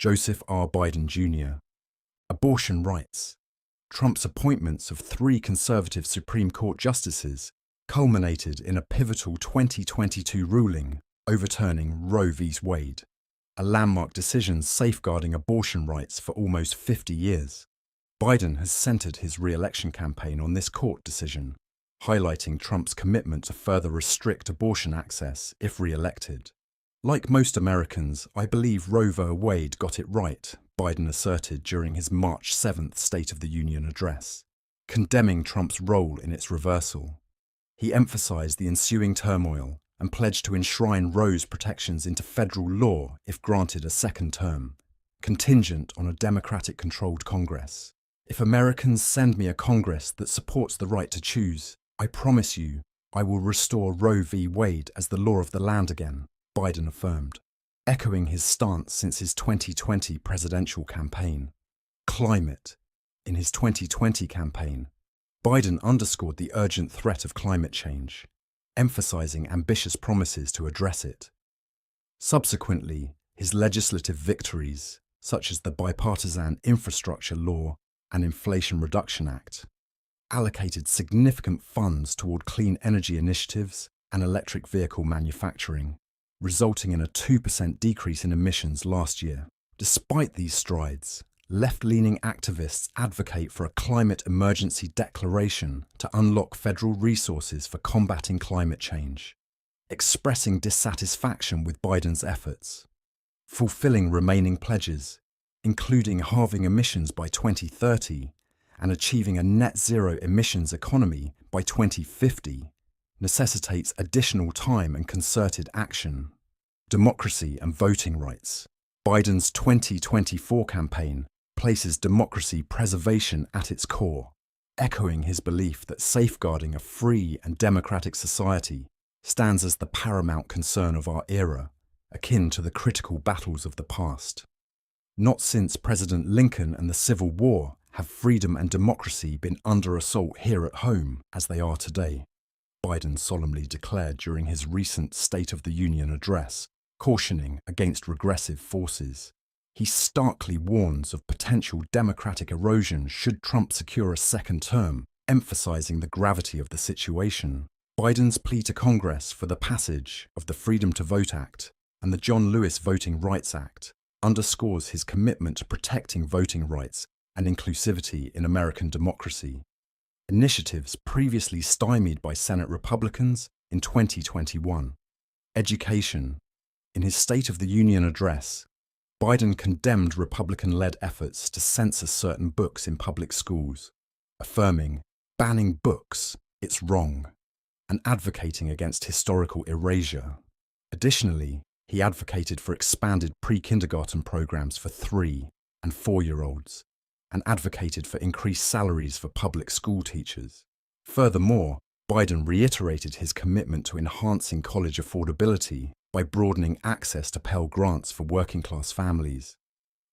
Joseph R. Biden Jr. Abortion rights. Trump's appointments of 3 conservative Supreme Court justices culminated in a pivotal 2022 ruling overturning Roe v. Wade, a landmark decision safeguarding abortion rights for almost 50 years. Biden has centered his re-election campaign on this court decision, highlighting Trump's commitment to further restrict abortion access if re-elected. Like most Americans, I believe Roe v. Wade got it right, Biden asserted during his March 7th State of the Union address, condemning Trump's role in its reversal. He emphasized the ensuing turmoil and pledged to enshrine Roe's protections into federal law if granted a second term, contingent on a Democratic-controlled Congress. If Americans send me a Congress that supports the right to choose, I promise you I will restore Roe v. Wade as the law of the land again, Biden affirmed, echoing his stance since his 2020 presidential campaign. Climate. In his 2020 campaign, Biden underscored the urgent threat of climate change, emphasizing ambitious promises to address it. Subsequently, his legislative victories, such as the bipartisan infrastructure law and Inflation Reduction Act, allocated significant funds toward clean energy initiatives and electric vehicle manufacturing, resulting in a 2% decrease in emissions last year. Despite these strides, left-leaning activists advocate for a climate emergency declaration to unlock federal resources for combating climate change, expressing dissatisfaction with Biden's efforts. Fulfilling remaining pledges, including halving emissions by 2030 and achieving a net-zero emissions economy by 2050, necessitates additional time and concerted action. Democracy and voting rights. Biden's 2024 campaign places democracy preservation at its core, echoing his belief that safeguarding a free and democratic society stands as the paramount concern of our era, akin to the critical battles of the past. Not since President Lincoln and the Civil War have freedom and democracy been under assault here at home as they are today, Biden solemnly declared during his recent State of the Union address, cautioning against regressive forces. He starkly warns of potential democratic erosion should Trump secure a second term, emphasizing the gravity of the situation. Biden's plea to Congress for the passage of the Freedom to Vote Act and the John Lewis Voting Rights Act underscores his commitment to protecting voting rights and inclusivity in American democracy. Initiatives previously stymied by Senate Republicans in 2021. Education. In his State of the Union address, Biden condemned Republican-led efforts to censor certain books in public schools, affirming, "Banning books, it's wrong," and advocating against historical erasure. Additionally, he advocated for expanded pre-kindergarten programs for 3- and 4-year-olds, and advocated for increased salaries for public school teachers. Furthermore, Biden reiterated his commitment to enhancing college affordability by broadening access to Pell Grants for working-class families,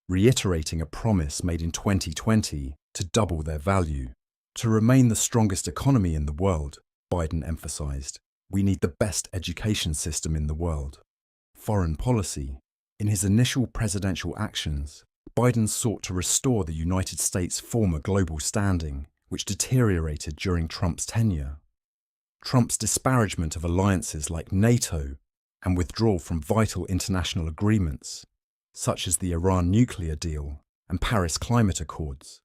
reiterating a promise made in 2020 to double their value. To remain the strongest economy in the world, Biden emphasized, we need the best education system in the world. Foreign policy. In his initial presidential actions, Biden sought to restore the United States' former global standing, which deteriorated during Trump's tenure. Trump's disparagement of alliances like NATO and withdrawal from vital international agreements, such as the Iran nuclear deal and Paris Climate Accords,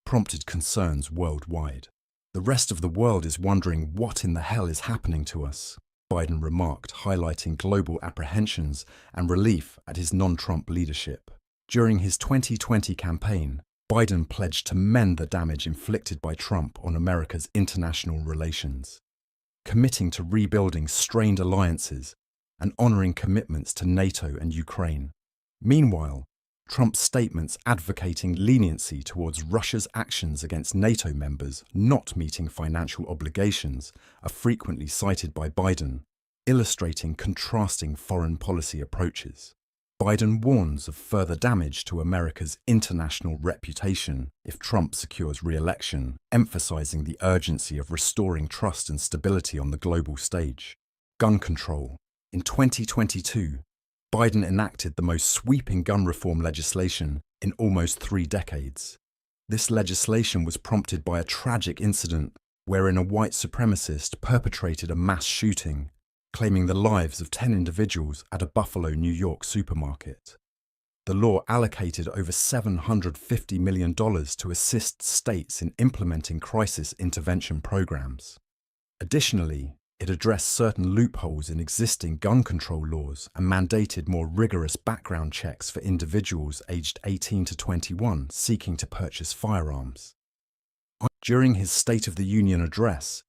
prompted concerns worldwide. The rest of the world is wondering what in the hell is happening to us, Biden remarked, highlighting global apprehensions and relief at his non-Trump leadership. During his 2020 campaign, Biden pledged to mend the damage inflicted by Trump on America's international relations, committing to rebuilding strained alliances and honoring commitments to NATO and Ukraine. Meanwhile, Trump's statements advocating leniency towards Russia's actions against NATO members not meeting financial obligations are frequently cited by Biden, illustrating contrasting foreign policy approaches. Biden warns of further damage to America's international reputation if Trump secures re-election, emphasizing the urgency of restoring trust and stability on the global stage. Gun control. In 2022, Biden enacted the most sweeping gun reform legislation in almost 3 decades. This legislation was prompted by a tragic incident wherein a white supremacist perpetrated a mass shooting, claiming the lives of 10 individuals at a Buffalo, New York supermarket. The law allocated over $750 million to assist states in implementing crisis intervention programs. Additionally, it addressed certain loopholes in existing gun control laws and mandated more rigorous background checks for individuals aged 18 to 21 seeking to purchase firearms. During his State of the Union address,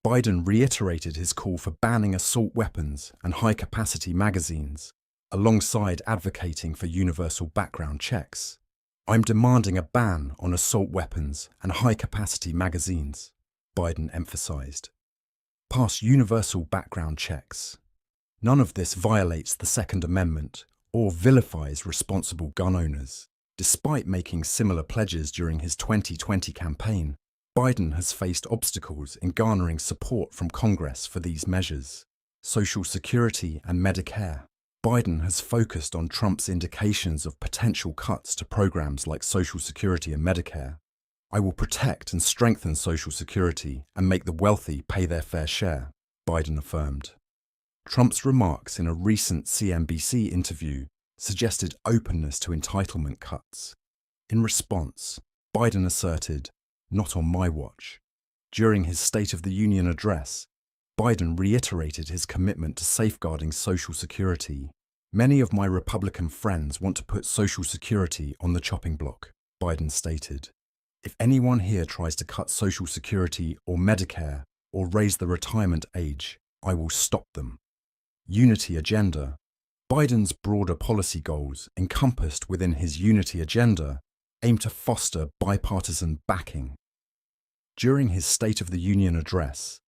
Biden reiterated his call for banning assault weapons and high-capacity magazines, alongside advocating for universal background checks. "I'm demanding a ban on assault weapons and high-capacity magazines," Biden emphasized. "Pass universal background checks. None of this violates the Second Amendment or vilifies responsible gun owners." Despite making similar pledges during his 2020 campaign, Biden has faced obstacles in garnering support from Congress for these measures. Social Security and Medicare. Biden has focused on Trump's indications of potential cuts to programs like Social Security and Medicare. "I will protect and strengthen Social Security and make the wealthy pay their fair share," Biden affirmed. Trump's remarks in a recent CNBC interview suggested openness to entitlement cuts. In response, Biden asserted, "Not on my watch." During his State of the Union address, Biden reiterated his commitment to safeguarding Social Security. "Many of my Republican friends want to put Social Security on the chopping block," Biden stated. "If anyone here tries to cut Social Security or Medicare or raise the retirement age, I will stop them." Unity Agenda. Biden's broader policy goals, encompassed within his Unity Agenda, aim to foster bipartisan backing. During his State of the Union address,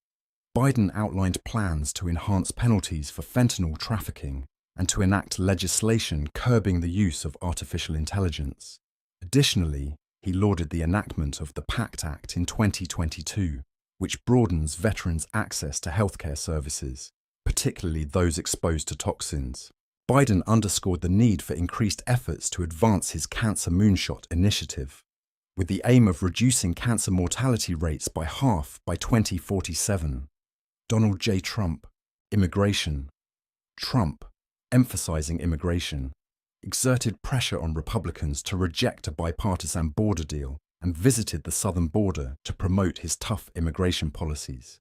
Biden outlined plans to enhance penalties for fentanyl trafficking and to enact legislation curbing the use of artificial intelligence. Additionally, he lauded the enactment of the PACT Act in 2022, which broadens veterans' access to healthcare services, particularly those exposed to toxins. Biden underscored the need for increased efforts to advance his Cancer Moonshot initiative, with the aim of reducing cancer mortality rates by half by 2047. Donald J. Trump, Immigration. Trump, emphasizing immigration, exerted pressure on Republicans to reject a bipartisan border deal and visited the southern border to promote his tough immigration policies.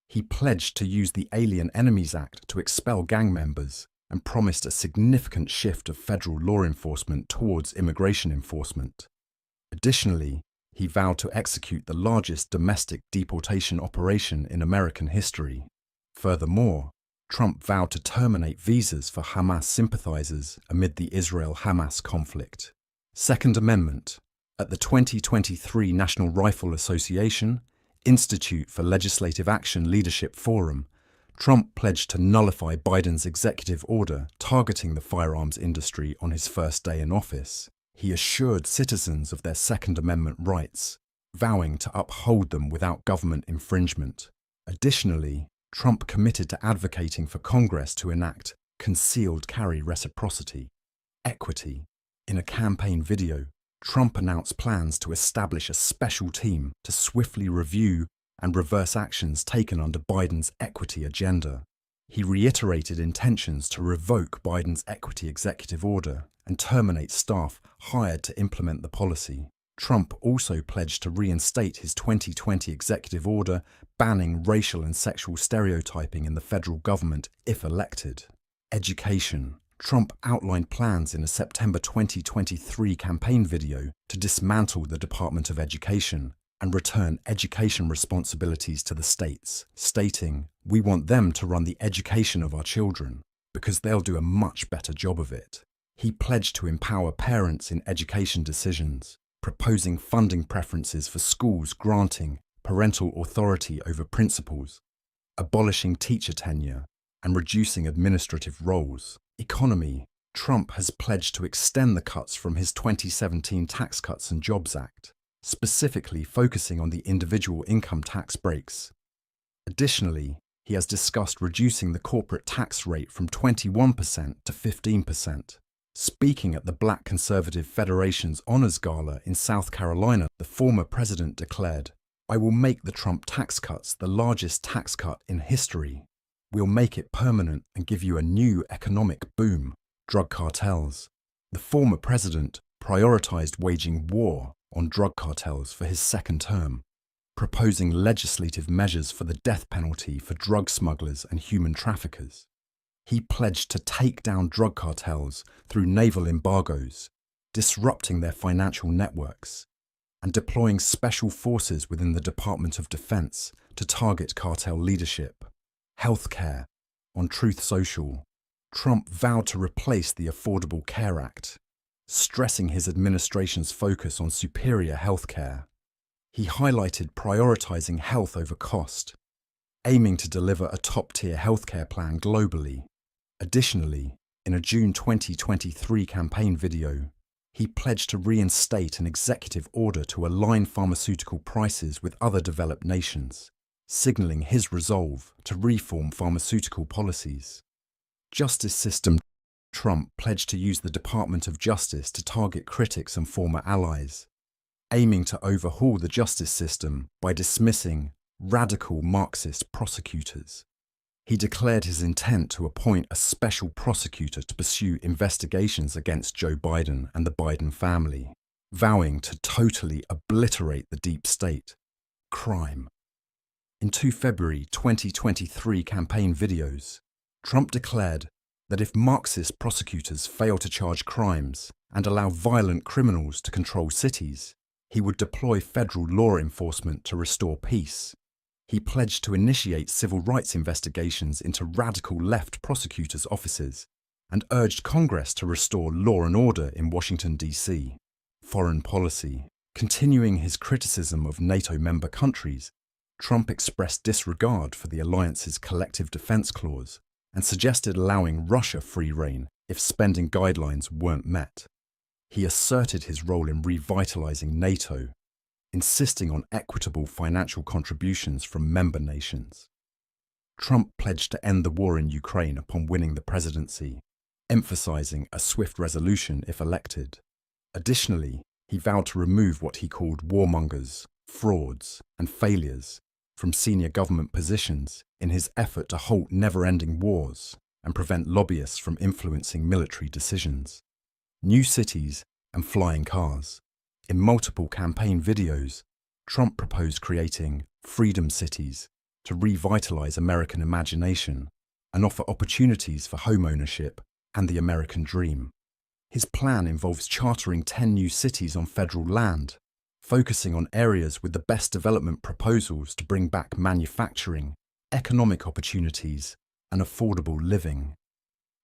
He pledged to use the Alien Enemies Act to expel gang members and promised a significant shift of federal law enforcement towards immigration enforcement. Additionally, he vowed to execute the largest domestic deportation operation in American history. Furthermore, Trump vowed to terminate visas for Hamas sympathizers amid the Israel-Hamas conflict. Second Amendment. At the 2023 National Rifle Association Institute for Legislative Action Leadership Forum, Trump pledged to nullify Biden's executive order targeting the firearms industry on his first day in office. He assured citizens of their Second Amendment rights, vowing to uphold them without government infringement. Additionally, Trump committed to advocating for Congress to enact concealed carry reciprocity. Equity. In a campaign video, Trump announced plans to establish a special team to swiftly review and reverse actions taken under Biden's equity agenda. He reiterated intentions to revoke Biden's equity executive order and terminate staff hired to implement the policy. Trump also pledged to reinstate his 2020 executive order banning racial and sexual stereotyping in the federal government if elected. Education. Trump outlined plans in a September 2023 campaign video to dismantle the Department of Education and return education responsibilities to the states, stating, "We want them to run the education of our children because they'll do a much better job of it." He pledged to empower parents in education decisions, proposing funding preferences for schools granting parental authority over principals, abolishing teacher tenure, and reducing administrative roles. Economy. Trump has pledged to extend the cuts from his 2017 Tax Cuts and Jobs Act, specifically focusing on the individual income tax breaks. Additionally, He has discussed reducing the corporate tax rate from 21% to 15%. Speaking at the Black Conservative Federation's Honors Gala in South Carolina, the former president declared, "I will make the Trump tax cuts the largest tax cut in history. We'll make it permanent and give you a new economic boom." Drug cartels. The former president prioritized waging war on drug cartels for his second term, proposing legislative measures for the death penalty for drug smugglers and human traffickers. He pledged to take down drug cartels through naval embargoes, disrupting their financial networks, and deploying special forces within the Department of Defense to target cartel leadership. Healthcare. On Truth Social, Trump vowed to replace the Affordable Care Act, stressing his administration's focus on superior healthcare. He highlighted prioritizing health over cost, aiming to deliver a top-tier healthcare plan globally. Additionally, in a June 2023 campaign video, he pledged to reinstate an executive order to align pharmaceutical prices with other developed nations, signaling his resolve to reform pharmaceutical policies. Justice system. Trump pledged to use the Department of Justice to target critics and former allies, aiming to overhaul the justice system by dismissing radical Marxist prosecutors. He declared his intent to appoint a special prosecutor to pursue investigations against Joe Biden and the Biden family, vowing to totally obliterate the deep state. Crime. In two February 2023 campaign videos, Trump declared that if Marxist prosecutors fail to charge crimes and allow violent criminals to control cities, he would deploy federal law enforcement to restore peace. He pledged to initiate civil rights investigations into radical left prosecutors' offices and urged Congress to restore law and order in Washington, D.C. Foreign policy. Continuing his criticism of NATO member countries, Trump expressed disregard for the alliance's collective defense clause and suggested allowing Russia free rein if spending guidelines weren't met. He asserted his role in revitalizing NATO, insisting on equitable financial contributions from member nations. Trump pledged to end the war in Ukraine upon winning the presidency, emphasizing a swift resolution if elected. Additionally, he vowed to remove what he called warmongers, frauds, and failures from senior government positions in his effort to halt never-ending wars and prevent lobbyists from influencing military decisions. New cities and flying cars. In multiple campaign videos, Trump proposed creating freedom cities to revitalize American imagination and offer opportunities for homeownership and the American dream. His plan involves chartering 10 new cities on federal land, focusing on areas with the best development proposals to bring back manufacturing, economic opportunities, and affordable living.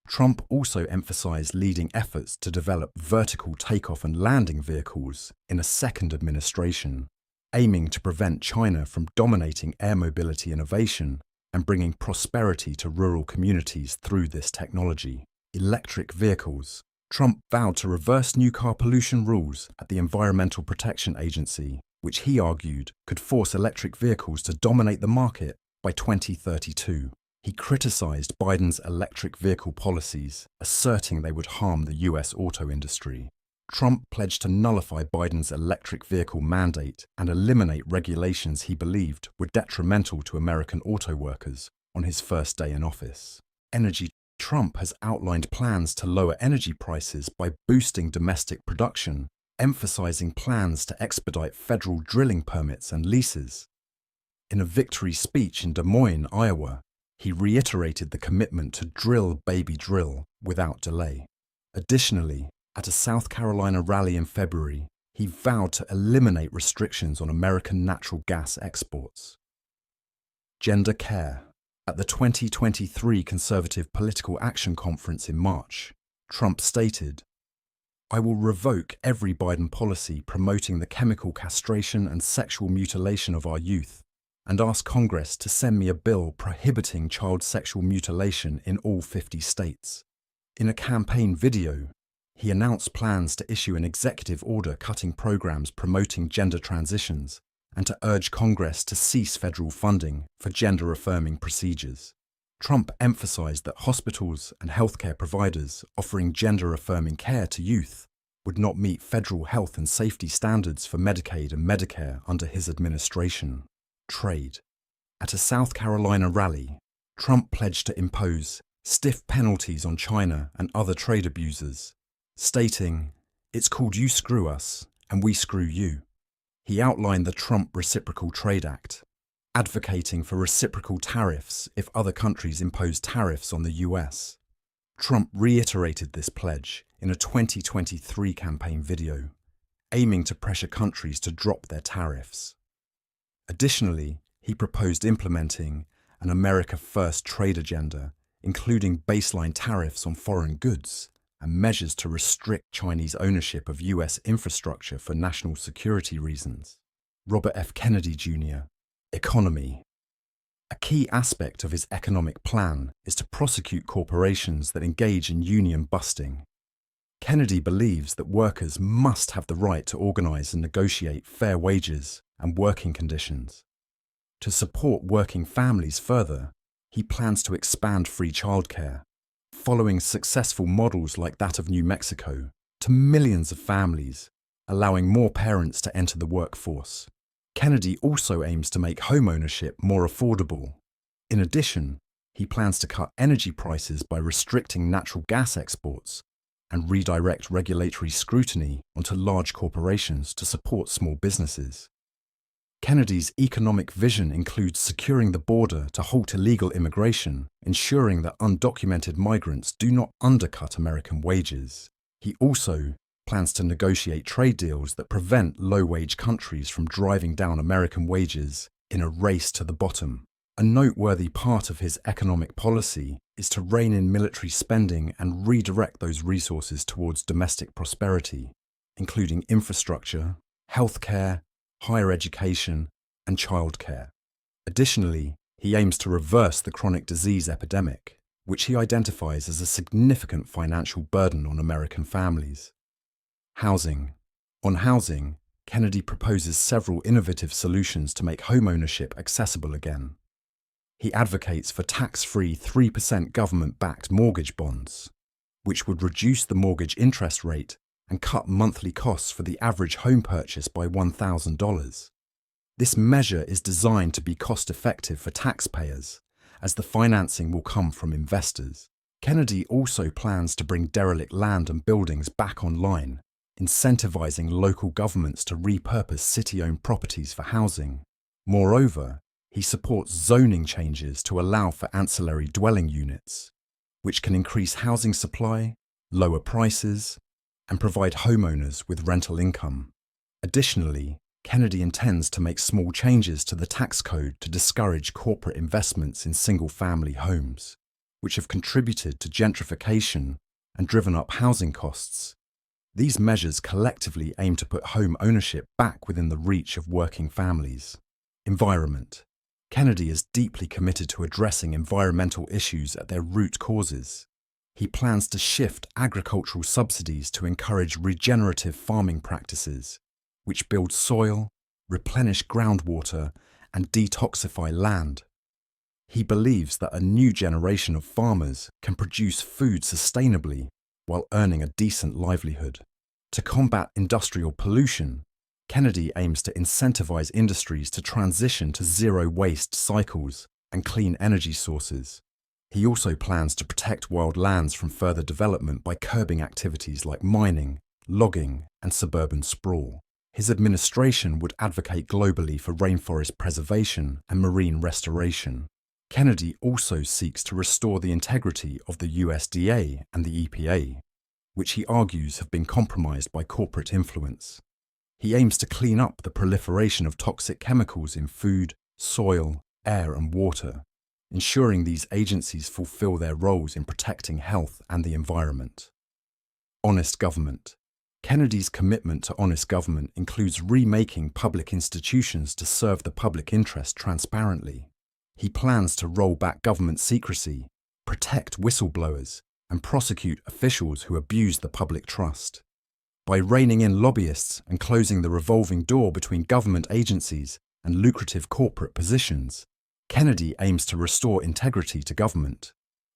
Trump also emphasized leading efforts to develop vertical takeoff and landing vehicles in a second administration, aiming to prevent China from dominating air mobility innovation and bringing prosperity to rural communities through this technology. Electric vehicles. Trump vowed to reverse new car pollution rules at the Environmental Protection Agency, which he argued could force electric vehicles to dominate the market by 2032. He criticized Biden's electric vehicle policies, asserting they would harm the US auto industry. Trump pledged to nullify Biden's electric vehicle mandate and eliminate regulations he believed were detrimental to American auto workers on his first day in office. Energy. Trump has outlined plans to lower energy prices by boosting domestic production, emphasizing plans to expedite federal drilling permits and leases. In a victory speech in Des Moines, Iowa, he reiterated the commitment to drill, baby, drill without delay. Additionally, at a South Carolina rally in February, he vowed to eliminate restrictions on American natural gas exports. Gender care. At the 2023 Conservative Political Action Conference in March, Trump stated, "I will revoke every Biden policy promoting the chemical castration and sexual mutilation of our youth and ask Congress to send me a bill prohibiting child sexual mutilation in all 50 states." In a campaign video, he announced plans to issue an executive order cutting programs promoting gender transitions and to urge Congress to cease federal funding for gender-affirming procedures. Trump emphasized that hospitals and healthcare providers offering gender-affirming care to youth would not meet federal health and safety standards for Medicaid and Medicare under his administration. Trade. At a South Carolina rally, Trump pledged to impose stiff penalties on China and other trade abusers, stating, "It's called you screw us, and we screw you." He outlined the Trump Reciprocal Trade Act, advocating for reciprocal tariffs if other countries impose tariffs on the US. Trump reiterated this pledge in a 2023 campaign video, aiming to pressure countries to drop their tariffs. Additionally, he proposed implementing an America First trade agenda, including baseline tariffs on foreign goods and measures to restrict Chinese ownership of US infrastructure for national security reasons. Robert F. Kennedy Jr. Economy. A key aspect of his economic plan is to prosecute corporations that engage in union busting. Kennedy believes that workers must have the right to organize and negotiate fair wages and working conditions. To support working families further, he plans to expand free childcare, following successful models like that of New Mexico, to millions of families, allowing more parents to enter the workforce. Kennedy also aims to make home ownership more affordable. In addition, he plans to cut energy prices by restricting natural gas exports and redirect regulatory scrutiny onto large corporations to support small businesses. Kennedy's economic vision includes securing the border to halt illegal immigration, ensuring that undocumented migrants do not undercut American wages. He also plans to negotiate trade deals that prevent low-wage countries from driving down American wages in a race to the bottom. A noteworthy part of his economic policy is to rein in military spending and redirect those resources towards domestic prosperity, including infrastructure, healthcare, higher education, and childcare. Additionally, he aims to reverse the chronic disease epidemic, which he identifies as a significant financial burden on American families. Housing. On housing, Kennedy proposes several innovative solutions to make homeownership accessible again. He advocates for tax-free 3% government-backed mortgage bonds, which would reduce the mortgage interest rate and cut monthly costs for the average home purchase by $1,000. This measure is designed to be cost-effective for taxpayers, as the financing will come from investors. Kennedy also plans to bring derelict land and buildings back online, incentivizing local governments to repurpose city-owned properties for housing. Moreover, he supports zoning changes to allow for ancillary dwelling units, which can increase housing supply, lower prices, and provide homeowners with rental income. Additionally, Kennedy intends to make small changes to the tax code to discourage corporate investments in single-family homes, which have contributed to gentrification and driven up housing costs. These measures collectively aim to put home ownership back within the reach of working families. Environment. Kennedy is deeply committed to addressing environmental issues at their root causes. He plans to shift agricultural subsidies to encourage regenerative farming practices, which build soil, replenish groundwater, and detoxify land. He believes that a new generation of farmers can produce food sustainably while earning a decent livelihood. To combat industrial pollution, Kennedy aims to incentivize industries to transition to zero-waste cycles and clean energy sources. He also plans to protect wild lands from further development by curbing activities like mining, logging, and suburban sprawl. His administration would advocate globally for rainforest preservation and marine restoration. Kennedy also seeks to restore the integrity of the USDA and the EPA, which he argues have been compromised by corporate influence. He aims to clean up the proliferation of toxic chemicals in food, soil, air, and water, ensuring these agencies fulfill their roles in protecting health and the environment. Honest government. Kennedy's commitment to honest government includes remaking public institutions to serve the public interest transparently. He plans to roll back government secrecy, protect whistleblowers, and prosecute officials who abuse the public trust. By reining in lobbyists and closing the revolving door between government agencies and lucrative corporate positions, Kennedy aims to restore integrity to government.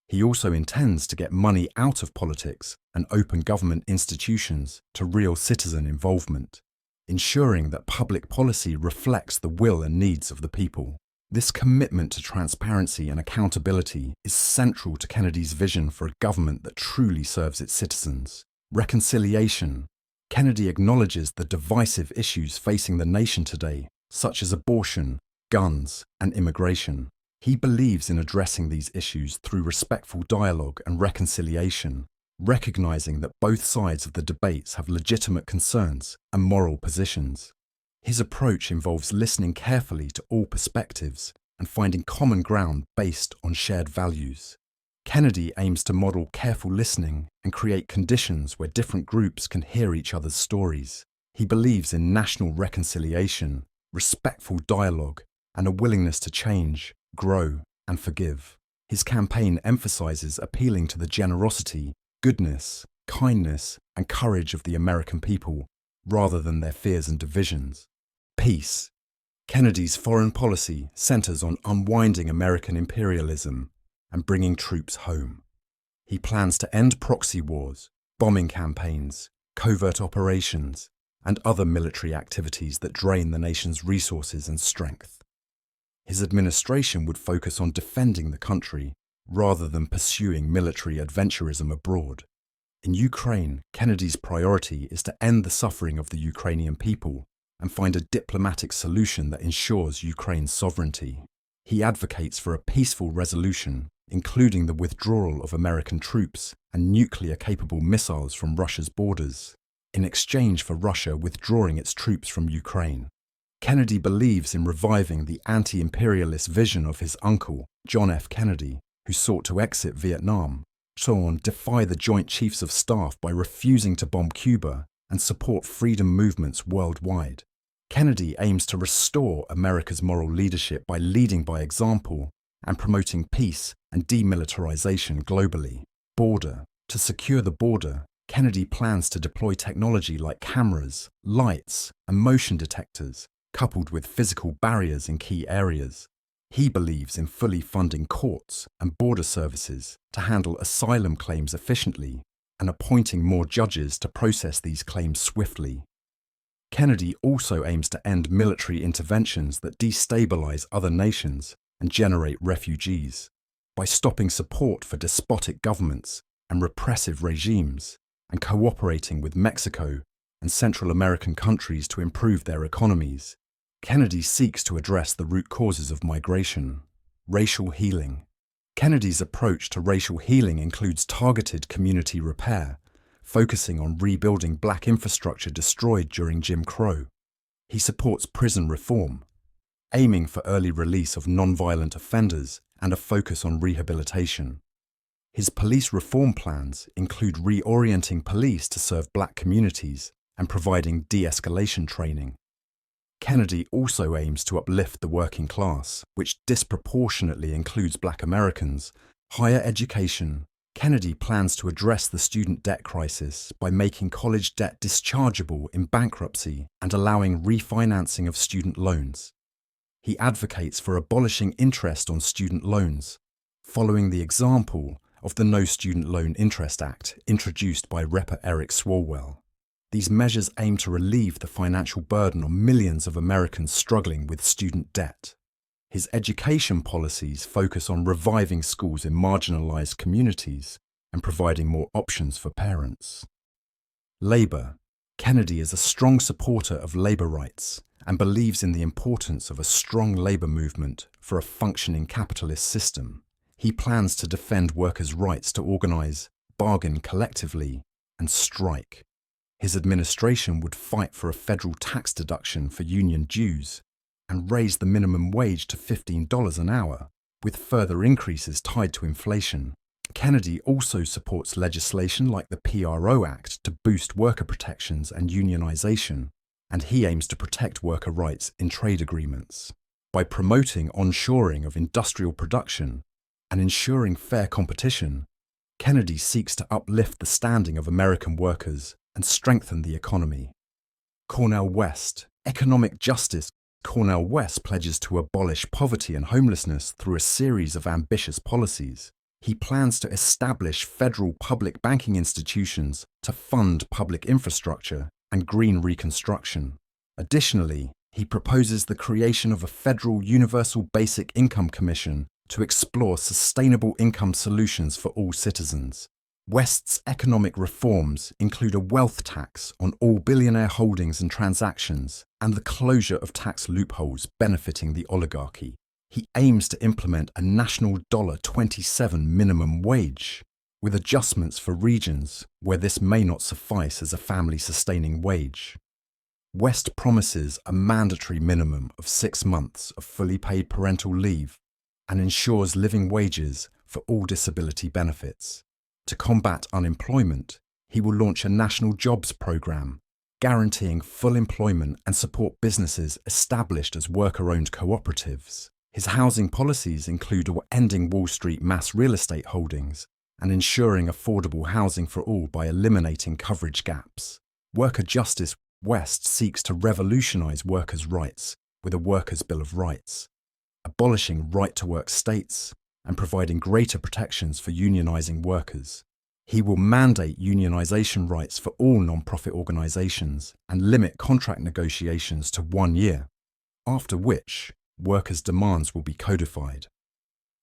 He also intends to get money out of politics and open government institutions to real citizen involvement, ensuring that public policy reflects the will and needs of the people. This commitment to transparency and accountability is central to Kennedy's vision for a government that truly serves its citizens. Reconciliation. Kennedy acknowledges the divisive issues facing the nation today, such as abortion, guns, and immigration. He believes in addressing these issues through respectful dialogue and reconciliation, recognizing that both sides of the debates have legitimate concerns and moral positions. His approach involves listening carefully to all perspectives and finding common ground based on shared values. Kennedy aims to model careful listening and create conditions where different groups can hear each other's stories. He believes in national reconciliation, respectful dialogue, and a willingness to change, grow, and forgive. His campaign emphasizes appealing to the generosity, goodness, kindness, and courage of the American people, rather than their fears and divisions. Peace. Kennedy's foreign policy centers on unwinding American imperialism and bringing troops home. He plans to end proxy wars, bombing campaigns, covert operations, and other military activities that drain the nation's resources and strength. His administration would focus on defending the country rather than pursuing military adventurism abroad. In Ukraine, Kennedy's priority is to end the suffering of the Ukrainian people and find a diplomatic solution that ensures Ukraine's sovereignty. He advocates for a peaceful resolution, including the withdrawal of American troops and nuclear-capable missiles from Russia's borders, in exchange for Russia withdrawing its troops from Ukraine. Kennedy believes in reviving the anti-imperialist vision of his uncle, John F. Kennedy, who sought to exit Vietnam, defy the Joint Chiefs of Staff by refusing to bomb Cuba and support freedom movements worldwide. Kennedy aims to restore America's moral leadership by leading by example and promoting peace and demilitarization globally. Border. To secure the border, Kennedy plans to deploy technology like cameras, lights, and motion detectors, coupled with physical barriers in key areas. He believes in fully funding courts and border services to handle asylum claims efficiently and appointing more judges to process these claims swiftly. Kennedy also aims to end military interventions that destabilize other nations and generate refugees. By stopping support for despotic governments and repressive regimes and cooperating with Mexico and Central American countries to improve their economies, Kennedy seeks to address the root causes of migration. Racial healing. Kennedy's approach to racial healing includes targeted community repair, focusing on rebuilding black infrastructure destroyed during Jim Crow. He supports prison reform, aiming for early release of non-violent offenders and a focus on rehabilitation. His police reform plans include reorienting police to serve black communities and providing de-escalation training. Kennedy also aims to uplift the working class, which disproportionately includes black Americans. Higher education. Kennedy plans to address the student debt crisis by making college debt dischargeable in bankruptcy and allowing refinancing of student loans. He advocates for abolishing interest on student loans, following the example of the No Student Loan Interest Act introduced by Repa Eric Swalwell. These measures aim to relieve the financial burden on millions of Americans struggling with student debt. His education policies focus on reviving schools in marginalized communities and providing more options for parents. Labor. Kennedy is a strong supporter of labor rights and believes in the importance of a strong labor movement for a functioning capitalist system. He plans to defend workers' rights to organize, bargain collectively, and strike. His administration would fight for a federal tax deduction for union dues and raise the minimum wage to $15 an hour, with further increases tied to inflation. Kennedy also supports legislation like the PRO Act to boost worker protections and unionization, and he aims to protect worker rights in trade agreements. By promoting onshoring of industrial production and ensuring fair competition, Kennedy seeks to uplift the standing of American workers and strengthen the economy. Cornel West. Economic justice. Cornel West pledges to abolish poverty and homelessness through a series of ambitious policies. He plans to establish federal public banking institutions to fund public infrastructure and green reconstruction. Additionally, he proposes the creation of a federal Universal Basic Income Commission to explore sustainable income solutions for all citizens. West's economic reforms include a wealth tax on all billionaire holdings and transactions and the closure of tax loopholes benefiting the oligarchy. He aims to implement a national $27 minimum wage, with adjustments for regions where this may not suffice as a family-sustaining wage. West promises a mandatory minimum of 6 months of fully paid parental leave and ensures living wages for all disability benefits. To combat unemployment, he will launch a national jobs program, guaranteeing full employment and support businesses established as worker-owned cooperatives. His housing policies include ending Wall Street mass real estate holdings and ensuring affordable housing for all by eliminating coverage gaps. Worker justice. West seeks to revolutionize workers' rights with a Workers' Bill of Rights, abolishing right-to-work states and providing greater protections for unionizing workers. He will mandate unionization rights for all non-profit organizations and limit contract negotiations to 1 year, after which workers' demands will be codified.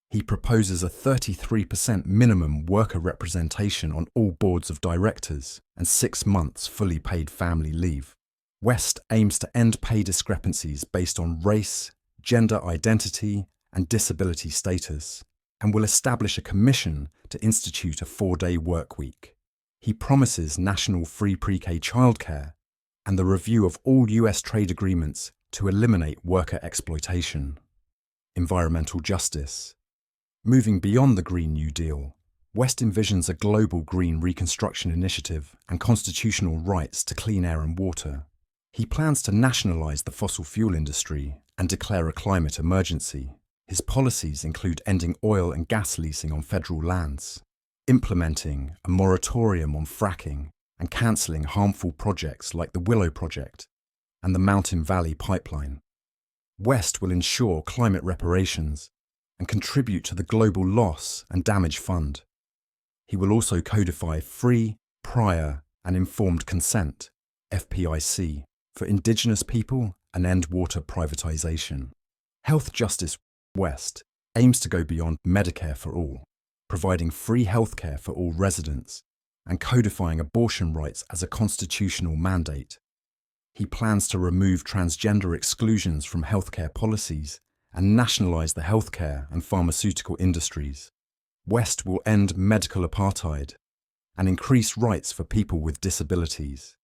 He proposes a 33% minimum worker representation on all boards of directors and 6 months fully paid family leave. West aims to end pay discrepancies based on race, gender identity, and disability status, and will establish a commission to institute a 4-day workweek. He promises national free pre-K childcare and the review of all US trade agreements to eliminate worker exploitation. Environmental justice. Moving beyond the Green New Deal, West envisions a global green reconstruction initiative and constitutional rights to clean air and water. He plans to nationalize the fossil fuel industry and declare a climate emergency. His policies include ending oil and gas leasing on federal lands, implementing a moratorium on fracking, and cancelling harmful projects like the Willow Project and the Mountain Valley Pipeline. West will ensure climate reparations and contribute to the Global Loss and Damage Fund. He will also codify free, prior, and informed consent, FPIC, for Indigenous people and end water privatization. Health justice. West aims to go beyond Medicare for all, providing free healthcare for all residents and codifying abortion rights as a constitutional mandate. He plans to remove transgender exclusions from healthcare policies and nationalize the healthcare and pharmaceutical industries. West will end medical apartheid and increase rights for people with disabilities.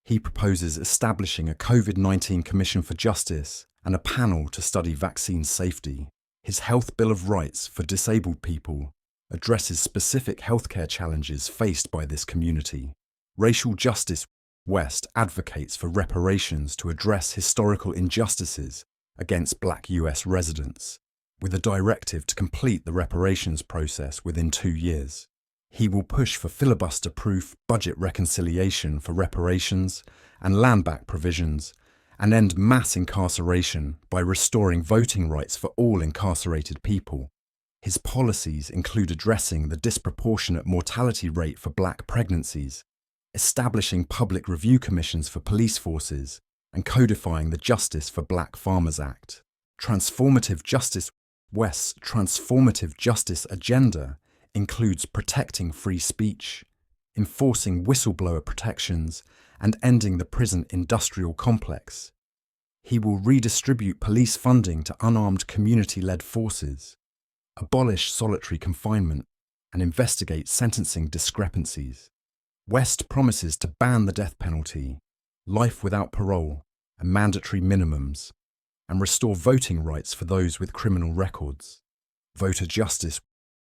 He proposes establishing a COVID-19 Commission for Justice and a panel to study vaccine safety. His Health Bill of Rights for disabled people addresses specific healthcare challenges faced by this community. Racial justice. West advocates for reparations to address historical injustices against Black US residents, with a directive to complete the reparations process within 2 years. He will push for filibuster-proof budget reconciliation for reparations and land-back provisions, and end mass incarceration by restoring voting rights for all incarcerated people. His policies include addressing the disproportionate mortality rate for Black pregnancies, establishing public review commissions for police forces, and codifying the Justice for Black Farmers Act. Transformative justice. West's transformative justice agenda includes protecting free speech, enforcing whistleblower protections, and ending the prison industrial complex. He will redistribute police funding to unarmed community-led forces, abolish solitary confinement, and investigate sentencing discrepancies. West promises to ban the death penalty, life without parole, and mandatory minimums, and restore voting rights for those with criminal records. Voter justice.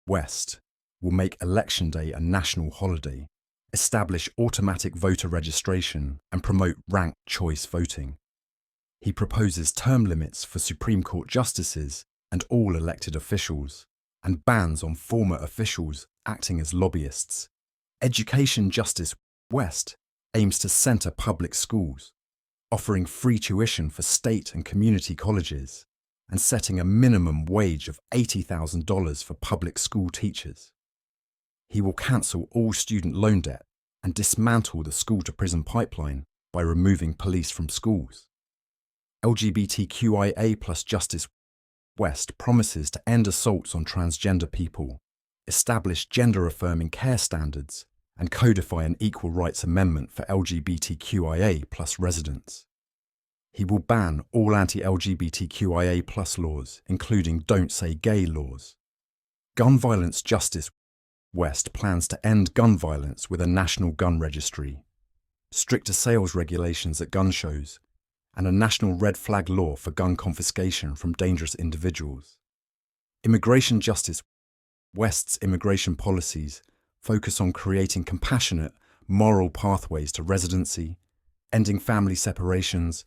West will make Election Day a national holiday, establish automatic voter registration, and promote ranked choice voting. He proposes term limits for Supreme Court justices and all elected officials, and bans on former officials acting as lobbyists. Education justice. West aims to center public schools, offering free tuition for state and community colleges, and setting a minimum wage of $80,000 for public school teachers. He will cancel all student loan debt and dismantle the school-to-prison pipeline by removing police from schools. LGBTQIA+ Justice West promises to end assaults on transgender people, establish gender-affirming care standards, and codify an equal rights amendment for LGBTQIA+ residents. He will ban all anti-LGBTQIA+ laws, including Don't Say Gay laws. Gun Violence Justice West plans to end gun violence with a national gun registry, stricter sales regulations at gun shows, and a national red flag law for gun confiscation from dangerous individuals. Immigration Justice West's immigration policies focus on creating compassionate, moral pathways to residency, ending family separations,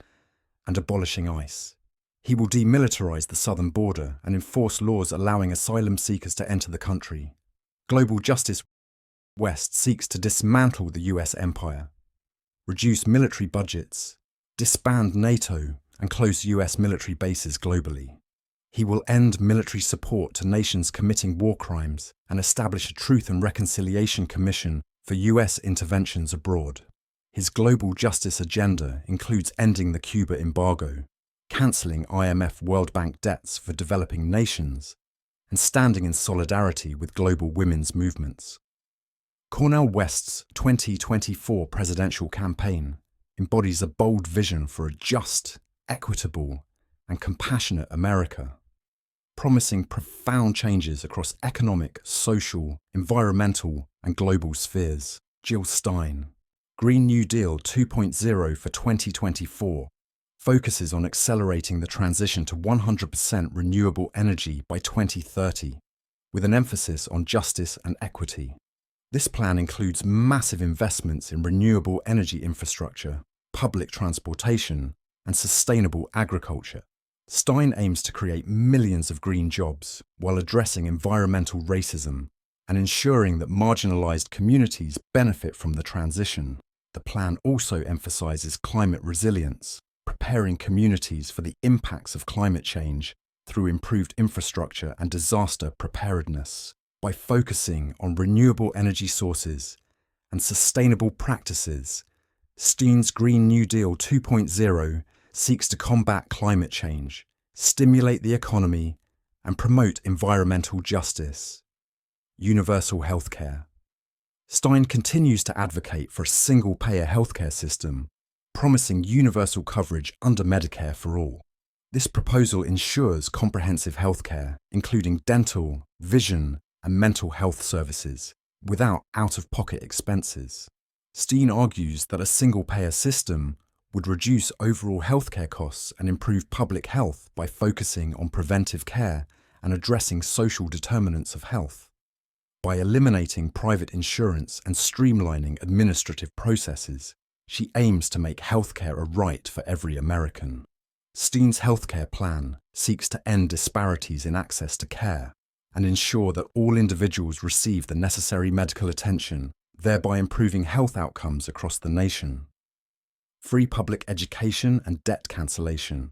and abolishing ICE. He will demilitarize the southern border and enforce laws allowing asylum seekers to enter the country. Global Justice West seeks to dismantle the US empire, reduce military budgets, disband NATO, and close US military bases globally. He will end military support to nations committing war crimes and establish a Truth and Reconciliation Commission for US interventions abroad. His global justice agenda includes ending the Cuba embargo, cancelling IMF World Bank debts for developing nations, and standing in solidarity with global women's movements. Cornel West's 2024 presidential campaign embodies a bold vision for a just, equitable, and compassionate America, promising profound changes across economic, social, environmental, and global spheres. Jill Stein. Green New Deal 2.0 for 2024 focuses on accelerating the transition to 100% renewable energy by 2030, with an emphasis on justice and equity. This plan includes massive investments in renewable energy infrastructure, public transportation, and sustainable agriculture. Stein aims to create millions of green jobs while addressing environmental racism and ensuring that marginalized communities benefit from the transition. The plan also emphasizes climate resilience, preparing communities for the impacts of climate change through improved infrastructure and disaster preparedness. By focusing on renewable energy sources and sustainable practices, Stein's Green New Deal 2.0 seeks to combat climate change, stimulate the economy, and promote environmental justice. Universal healthcare. Stein continues to advocate for a single-payer healthcare system, promising universal coverage under Medicare for all. This proposal ensures comprehensive healthcare, including dental, vision, and mental health services, without out-of-pocket expenses. Stein argues that a single-payer system would reduce overall healthcare costs and improve public health by focusing on preventive care and addressing social determinants of health. By eliminating private insurance and streamlining administrative processes, she aims to make healthcare a right for every American. Stein's healthcare plan seeks to end disparities in access to care and ensure that all individuals receive the necessary medical attention, thereby improving health outcomes across the nation. Free public education and debt cancellation.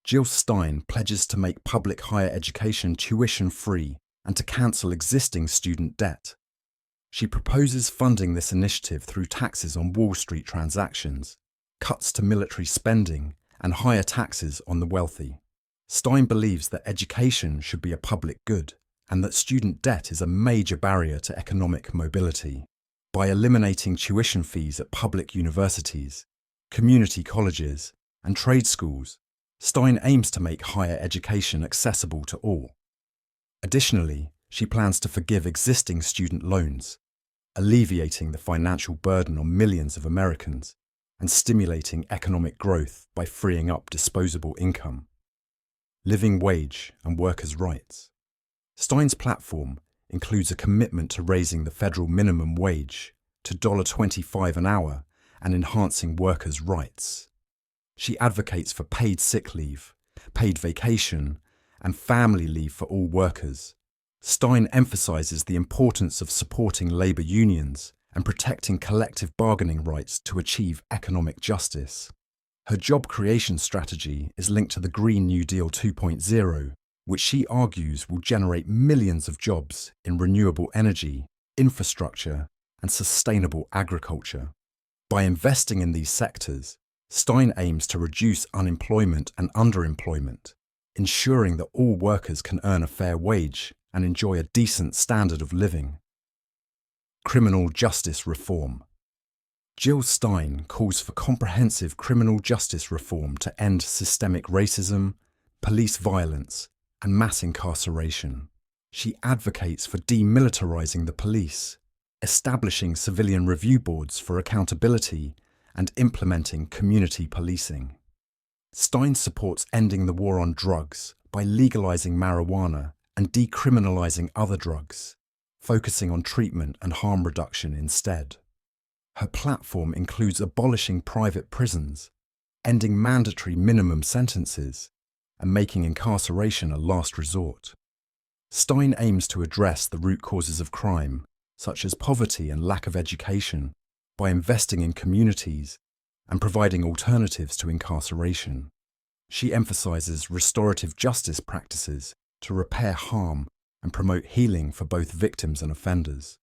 Jill Stein pledges to make public higher education tuition-free and to cancel existing student debt. She proposes funding this initiative through taxes on Wall Street transactions, cuts to military spending, and higher taxes on the wealthy. Stein believes that education should be a public good and that student debt is a major barrier to economic mobility. By eliminating tuition fees at public universities, community colleges, and trade schools, Stein aims to make higher education accessible to all. Additionally, she plans to forgive existing student loans, alleviating the financial burden on millions of Americans and stimulating economic growth by freeing up disposable income. Living wage and workers' rights. Stein's platform includes a commitment to raising the federal minimum wage to $25 an hour and enhancing workers' rights. She advocates for paid sick leave, paid vacation, and family leave for all workers. Stein emphasizes the importance of supporting labor unions and protecting collective bargaining rights to achieve economic justice. Her job creation strategy is linked to the Green New Deal 2.0, which she argues will generate millions of jobs in renewable energy, infrastructure, and sustainable agriculture. By investing in these sectors, Stein aims to reduce unemployment and underemployment, ensuring that all workers can earn a fair wage and enjoy a decent standard of living. Criminal justice reform. Jill Stein calls for comprehensive criminal justice reform to end systemic racism, police violence, and mass incarceration. She advocates for demilitarizing the police, establishing civilian review boards for accountability, and implementing community policing. Stein supports ending the war on drugs by legalizing marijuana and decriminalizing other drugs, focusing on treatment and harm reduction instead. Her platform includes abolishing private prisons, ending mandatory minimum sentences, and making incarceration a last resort. Stein aims to address the root causes of crime, such as poverty and lack of education, by investing in communities and providing alternatives to incarceration. She emphasizes restorative justice practices to repair harm and promote healing for both victims and offenders.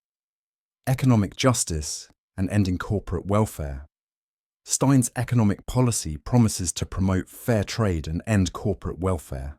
Economic justice and ending corporate welfare. Stein's economic policy promises to promote fair trade and end corporate welfare.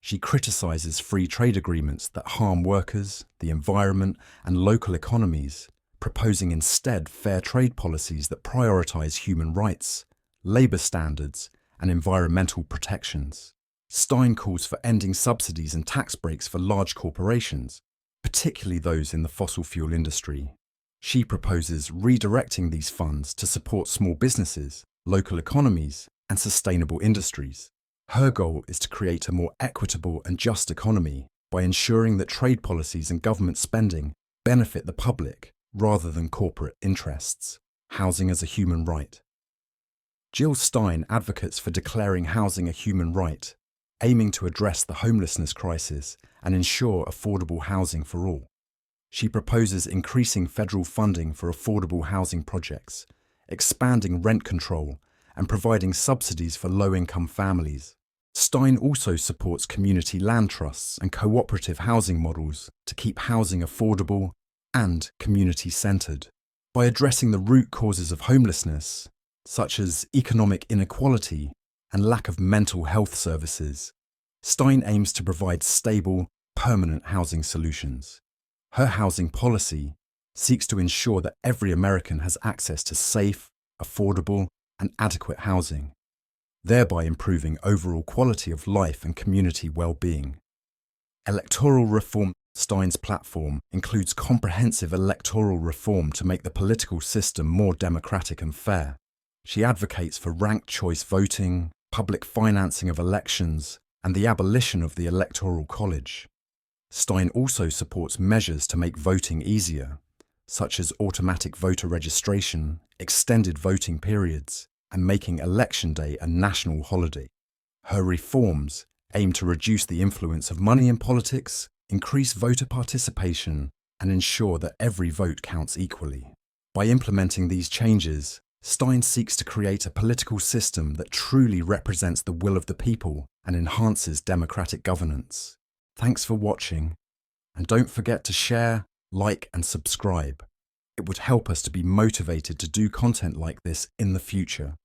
She criticizes free trade agreements that harm workers, the environment, and local economies, proposing instead fair trade policies that prioritize human rights, labor standards, and environmental protections. Stein calls for ending subsidies and tax breaks for large corporations, particularly those in the fossil fuel industry. She proposes redirecting these funds to support small businesses, local economies, and sustainable industries. Her goal is to create a more equitable and just economy by ensuring that trade policies and government spending benefit the public rather than corporate interests. Housing as a human right. Jill Stein advocates for declaring housing a human right, aiming to address the homelessness crisis and ensure affordable housing for all. She proposes increasing federal funding for affordable housing projects, expanding rent control, and providing subsidies for low-income families. Stein also supports community land trusts and cooperative housing models to keep housing affordable and community-centered. By addressing the root causes of homelessness, such as economic inequality and lack of mental health services, Stein aims to provide stable, permanent housing solutions. Her housing policy seeks to ensure that every American has access to safe, affordable, and adequate housing, thereby improving overall quality of life and community well-being. Electoral reform. Stein's platform includes comprehensive electoral reform to make the political system more democratic and fair. She advocates for ranked choice voting, public financing of elections, and the abolition of the Electoral College. Stein also supports measures to make voting easier, such as automatic voter registration, extended voting periods, and making Election Day a national holiday. Her reforms aim to reduce the influence of money in politics, increase voter participation, and ensure that every vote counts equally. By implementing these changes, Stein seeks to create a political system that truly represents the will of the people and enhances democratic governance. Thanks for watching, and don't forget to share, like, and subscribe. It would help us to be motivated to do content like this in the future.